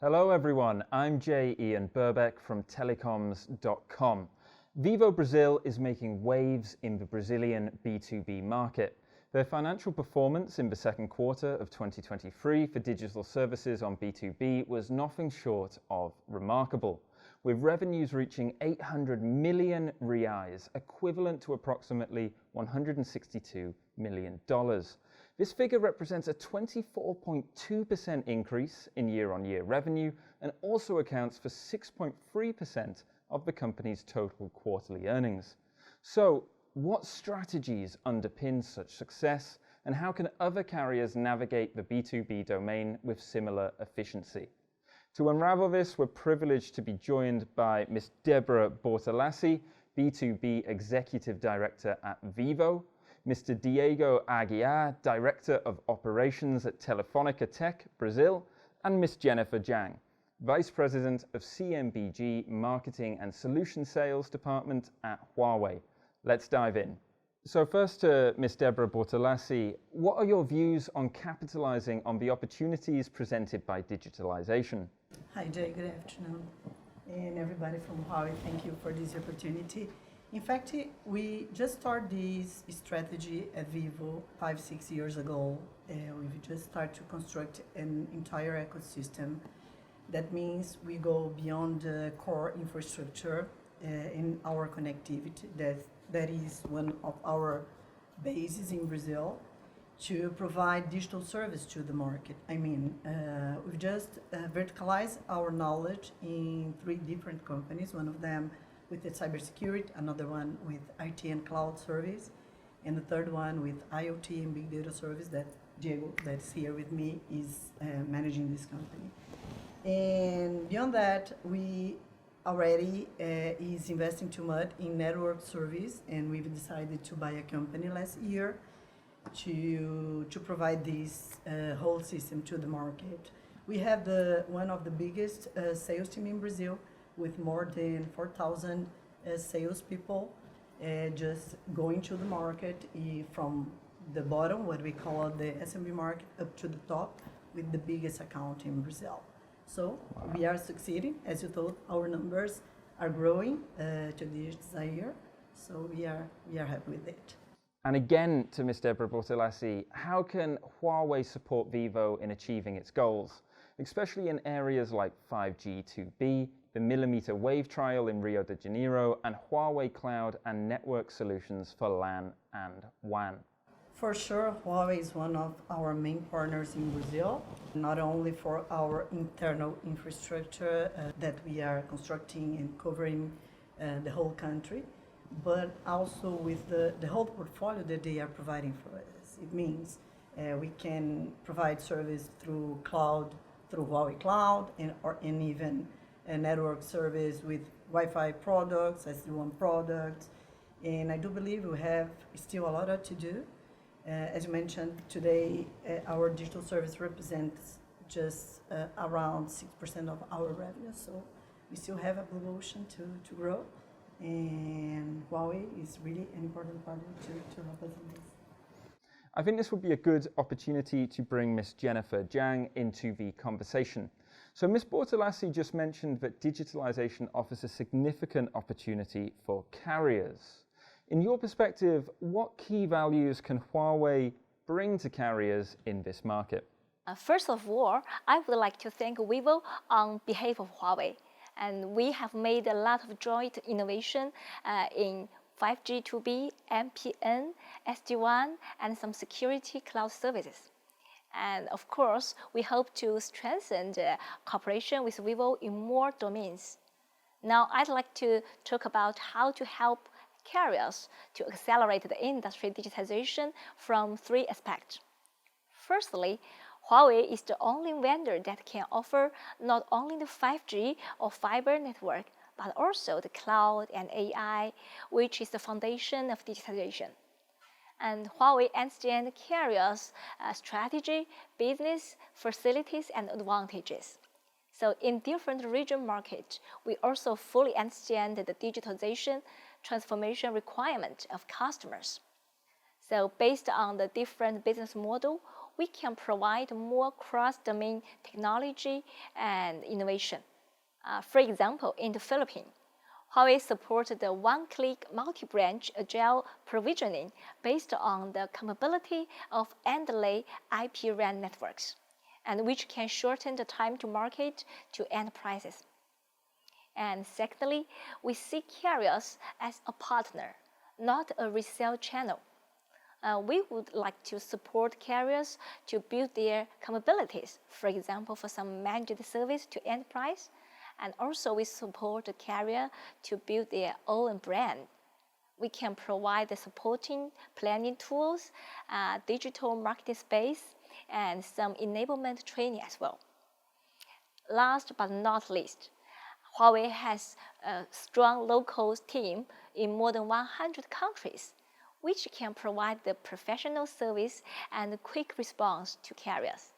Hello everyone, I'm J. Ian Burbeck from Telecoms.com. Vivo Brazil is making waves in the Brazilian B2B market. Their financial performance in the second quarter of 2023 for digital services on B2B was nothing short of remarkable, with revenues reaching 800 million reais, equivalent to approximately $162 million. This figure represents a 24.2% increase in year-on-year revenue and also accounts for 6.3% of the company's total quarterly earnings. So, what strategies underpin such success, and how can other carriers navigate the B2B domain with similar efficiency? To unravel this, we're privileged to be joined by Ms. Debora Bortolasi, B2B Executive Director at Vivo, Mr. Diego Aguiar, Director of Operations at Telefónica Tech, Brazil, and Ms. Jennifer Zhang, Vice President of CMBG Marketing and Solution Sales Department at Huawei. Let's dive in. So first to Ms. Debora Bortolasi, what are your views on capitalizing on the opportunities presented by digitalization? Hi Jay, good afternoon. And everybody from Huawei, thank you for this opportunity. In fact, we just started this strategy at Vivo 5-6 years ago. We've just started to construct an entire ecosystem. That means we go beyond the core infrastructure in our connectivity. That is one of our bases in Brazil to provide digital service to the market. We've just verticalized our knowledge in 3 different companies, one of them with the cybersecurity, another one with IT and cloud service, and the third one with IoT and big data service that Diego, that's here with me, is managing this company. And beyond that, we already is investing too much in network service, and we've decided to buy a company last year to provide this whole system to the market. We have one of the biggest sales team in Brazil, with more than 4,000 salespeople just going to the market from the bottom, what we call the SMB market, up to the top with the biggest account in Brazil. So we are succeeding. As you thought, our numbers are growing to this year, so we are happy with it. And again, to Ms. Debora Bortolasi, how can Huawei support Vivo in achieving its goals, especially in areas like 5G 2B, the millimeter wave trial in Rio de Janeiro, and Huawei Cloud and Network Solutions for LAN and WAN? For sure, Huawei is one of our main partners in Brazil, not only for our internal infrastructure that we are constructing and covering the whole country, but also with the whole portfolio that they are providing for us. It means we can provide service through cloud, through Huawei Cloud, and even a network service with Wi-Fi products, SD-WAN products, and I do believe we have still a lot to do. As you mentioned, today our digital service represents just around 6% of our revenue, so we still have a blue ocean to grow, and Huawei is really an important partner to help us in this. I think this would be a good opportunity to bring Ms. Jennifer Zhang into the conversation. So Ms. Bortolasi just mentioned that digitalization offers a significant opportunity for carriers. In your perspective, what key values can Huawei bring to carriers in this market? First of all, I would like to thank Vivo on behalf of Huawei. And we have made a lot of joint innovation in 5G 2B, MPN, SD-WAN, and some security cloud services. And of course, we hope to strengthen the cooperation with Vivo in more domains. Now, I'd like to talk about how to help carriers to accelerate the industry digitization from 3 aspects. Firstly, Huawei is the only vendor that can offer not only the 5G or fiber network, but also the cloud and AI, which is the foundation of digitization. And Huawei understands carriers' strategy, business, facilities, and advantages. So in different region markets, we also fully understand the digitalization transformation requirement of customers. So based on the different business model, we can provide more cross-domain technology and innovation. For example, in the Philippines, Huawei supports the one-click multi-branch agile provisioning based on the capability of end-lay IP RAN networks, and which can shorten the time to market to enterprises. And secondly, we see carriers as a partner, not a resale channel. We would like to support carriers to build their capabilities, for example, for some managed service to enterprise, and also we support the carrier to build their own brand. We can provide the supporting planning tools, digital marketing space, and some enablement training as well. Last but not least, Huawei has a strong local team in more than 100 countries, which can provide the professional service and quick response to carriers.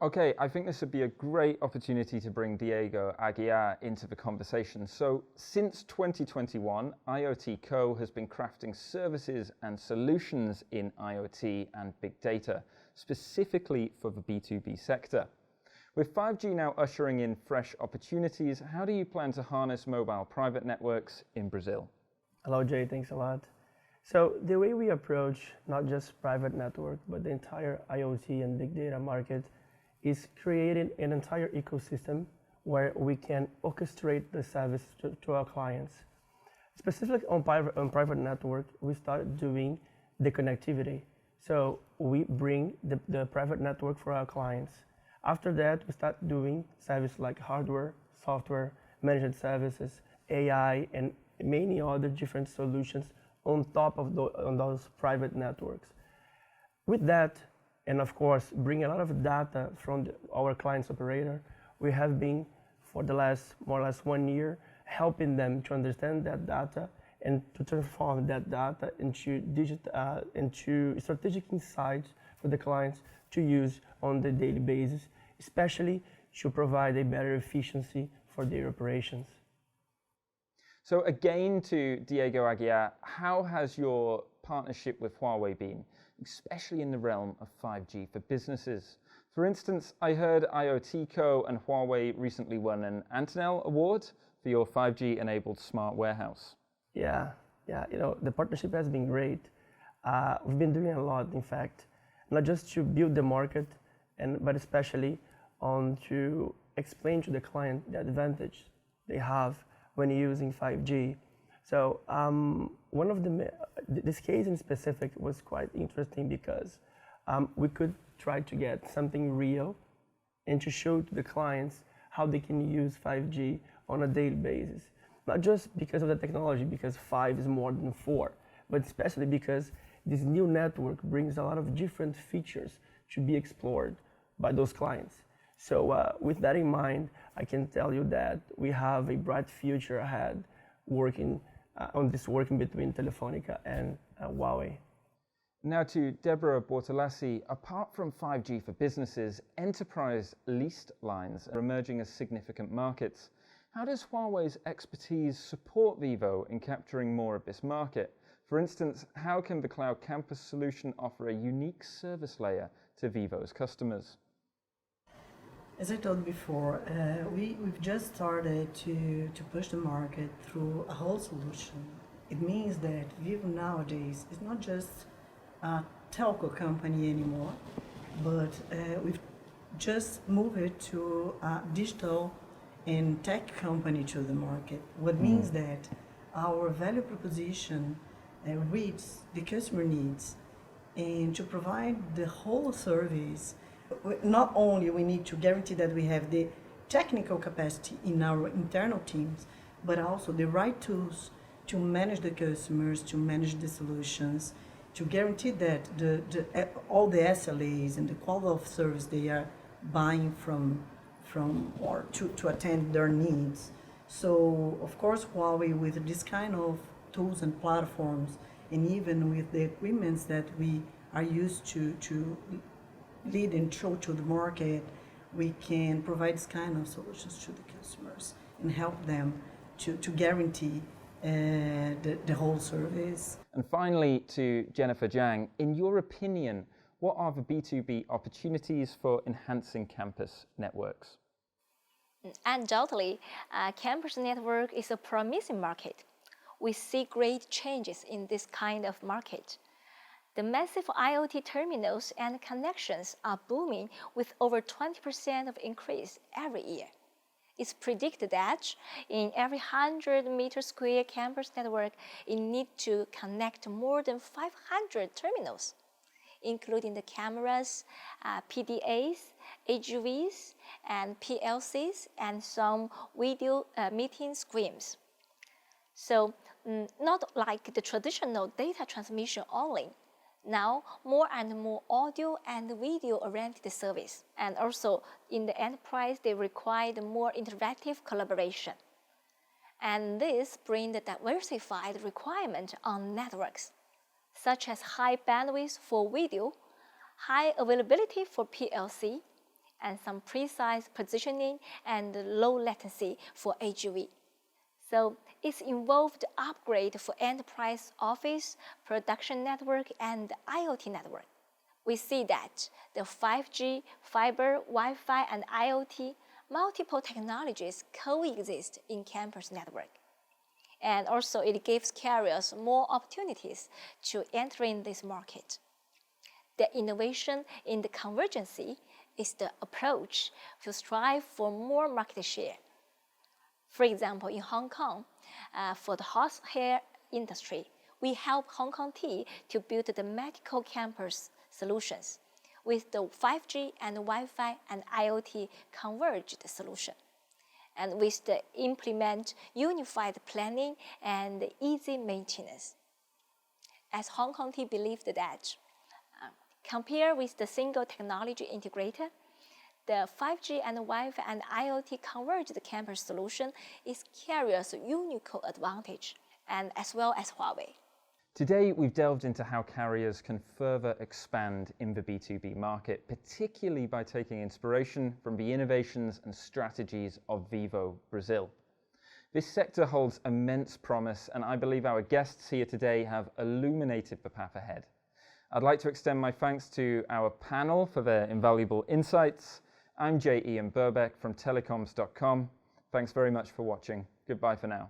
Okay, I think this would be a great opportunity to bring Diego Aguiar into the conversation. So, since 2021, IoT Co has been crafting services and solutions in IoT and big data, specifically for the B2B sector. With 5G now ushering in fresh opportunities, how do you plan to harness mobile private networks in Brazil? Hello, Jay. Thanks a lot. So the way we approach not just private network, but the entire IoT and big data market is creating an entire ecosystem where we can orchestrate the service to our clients. Specifically on private network, we start doing the connectivity. So we bring the private network for our clients. After that, we start doing service like hardware, software, managed services, AI, and many other different solutions on top of on those private networks. With that, and of course, bring a lot of data from our client's operator, we have been, for the last more or less 1 year, helping them to understand that data and to transform that data into strategic insights for the clients to use on the daily basis, especially to provide a better efficiency for their operations. So again, to Diego Aguiar, how has your partnership with Huawei been, especially in the realm of 5G for businesses? For instance, I heard IoT Co and Huawei recently won an Antonell Award for your 5G-enabled smart warehouse. Yeah, the partnership has been great. We've been doing a lot, in fact, not just to build the market, but especially on to explain to the client the advantage they have when using 5G. So one of this case in specific was quite interesting because we could try to get something real and to show to the clients how they can use 5G on a daily basis. Not just because of the technology, because 5 is more than 4, but especially because this new network brings a lot of different features to be explored by those clients. So with that in mind, I can tell you that we have a bright future ahead working between Telefónica and Huawei. Now to Debora Bortolasi, apart from 5G for businesses, enterprise leased lines are emerging as significant markets. How does Huawei's expertise support Vivo in capturing more of this market? For instance, how can the Cloud Campus solution offer a unique service layer to Vivo's customers? As I told before, we've just started to push the market through a whole solution. It means that Vivo nowadays is not just a telco company anymore, but we've just moved it to a digital and tech company to the market. What means that our value proposition reaches the customer needs, and to provide the whole service, not only we need to guarantee that we have the technical capacity in our internal teams, but also the right tools to manage the customers, to manage the solutions, to guarantee that all the SLAs and the quality of service they are buying from or to attend their needs. So of course Huawei, with this kind of tools and platforms, and even with the equipments that we are used to lead and show to the market, we can provide this kind of solutions to the customers and help them to guarantee the whole service. And finally, to Jennifer Zhang, in your opinion, what are the B2B opportunities for enhancing campus networks? Undoubtedly, campus network is a promising market. We see great changes in this kind of market. The massive IoT terminals and connections are booming with over 20% of increase every year. It's predicted that in every 100-meter square campus network, it needs to connect more than 500 terminals, including the cameras, PDAs, AGVs, and PLCs, and some video meeting screens. So, not like the traditional data transmission only. Now, more and more audio and video-oriented service. And also, in the enterprise, they require more interactive collaboration. And this brings the diversified requirement on networks, such as high bandwidth for video, high availability for PLC, and some precise positioning and low latency for AGV. So it's involved upgrade for enterprise office, production network, and IoT network. We see that the 5G, fiber, Wi-Fi, and IoT, multiple technologies coexist in campus network. And also it gives carriers more opportunities to enter in this market. The innovation in the convergency is the approach to strive for more market share. For example, in Hong Kong, for the horse hair industry, we help Hong Kong T to build the medical campus solutions with the 5G and Wi-Fi and IoT converged solution, and with the implement unified planning and easy maintenance. As Hong Kong T believed that, compared with the single technology integrator, the 5G and Wi-Fi and IoT converged campus solution is carriers' unique advantage, and as well as Huawei. Today, we've delved into how carriers can further expand in the B2B market, particularly by taking inspiration from the innovations and strategies of Vivo Brazil. This sector holds immense promise, and I believe our guests here today have illuminated the path ahead. I'd like to extend my thanks to our panel for their invaluable insights. I'm J. Ian Burbeck from Telecoms.com. Thanks very much for watching. Goodbye for now.